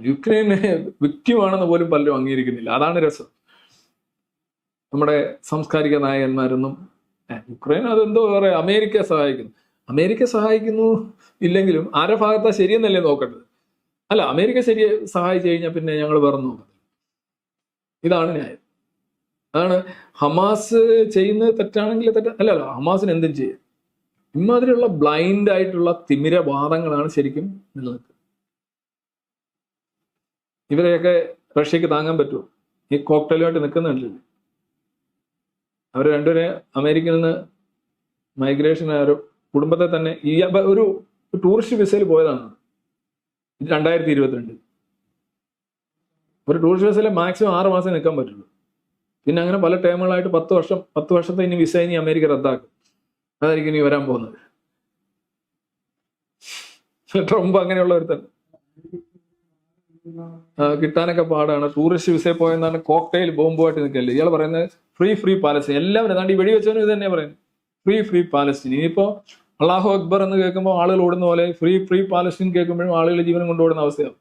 യുക്രൈന് വ്യക്തിമാണെന്ന് പോലും പലരും അംഗീകരിക്കുന്നില്ല. അതാണ് രസം. നമ്മുടെ സാംസ്കാരിക നായകന്മാരൊന്നും യുക്രൈൻ അതെന്തോ പറയാ, അമേരിക്കയെ സഹായിക്കുന്നു. അമേരിക്ക സഹായിക്കുന്നു ഇല്ലെങ്കിലും ആരുടെ ഭാഗത്താ ശരിയെന്നല്ലേ നോക്കേണ്ടത്. അല്ല, അമേരിക്ക ശരിയെ സഹായിച്ചു കഴിഞ്ഞാൽ പിന്നെ ഞങ്ങൾ വേറെ നോക്കുന്നത്. ഇതാണ് ന്യായം. അതാണ് ഹമാസ് ചെയ്യുന്നത് തെറ്റാണെങ്കിൽ അല്ല, ഹമാസിന് എന്തും ചെയ്യാം. ഇമാതിരിയുള്ള ബ്ലൈൻഡ് ആയിട്ടുള്ള തിമിരവാദങ്ങളാണ് ശരിക്കും നിലനിൽക്കുന്നത്. ഇവരെയൊക്കെ റഷ്യക്ക് താങ്ങാൻ പറ്റുമോ? ഈ കോക്ടെയിലുമായിട്ട് നിൽക്കുന്നുണ്ടല്ലേ. അവർ രണ്ടുപേരെ അമേരിക്കയിൽ നിന്ന് മൈഗ്രേഷൻ ഒരു കുടുംബത്തെ തന്നെ ഈ ഒരു ടൂറിസ്റ്റ് വിസയിൽ പോയതാണ് 2022. ഒരു ടൂറിസ്റ്റ് വിസയിൽ മാക്സിമം 6 മാസം നിൽക്കാൻ പറ്റുള്ളൂ. പിന്നെ അങ്ങനെ പല ടേമുകളായിട്ട് 10 വർഷത്തെ ഇനി വിസ ഇനി അമേരിക്ക റദ്ദാക്കും. അതായിരിക്കും ഇനി വരാൻ പോകുന്നത്. ട്രംപ് അങ്ങനെയുള്ള ഒരു തന്നെ കിട്ടാനൊക്കെ പാടാണ്. ടൂറിസ്റ്റ് വിസയിൽ പോയെന്നാണ് കോക്ടെയിൽ ബോംബുമായിട്ട് നിൽക്കല്ലേ. ഇയാൾ പറയുന്നത് ഫ്രീ പാലസ്തീൻ. എല്ലാവരും ഏതാണ്ട് ഈ വെടിവെച്ചവനും ഇത് തന്നെയാണ് പറയുന്നത്, ഫ്രീ പാലസ്തീൻ. ഇനിയിപ്പോ അള്ളാഹു അക്ബർ എന്ന് കേൾക്കുമ്പോൾ ആളുകൾ ഓടുന്ന പോലെ ഫ്രീ പാലസ്തീൻ കേൾക്കുമ്പോഴും ആളുകൾ ജീവനം കൊണ്ടുപോടുന്ന അവസ്ഥയാവും.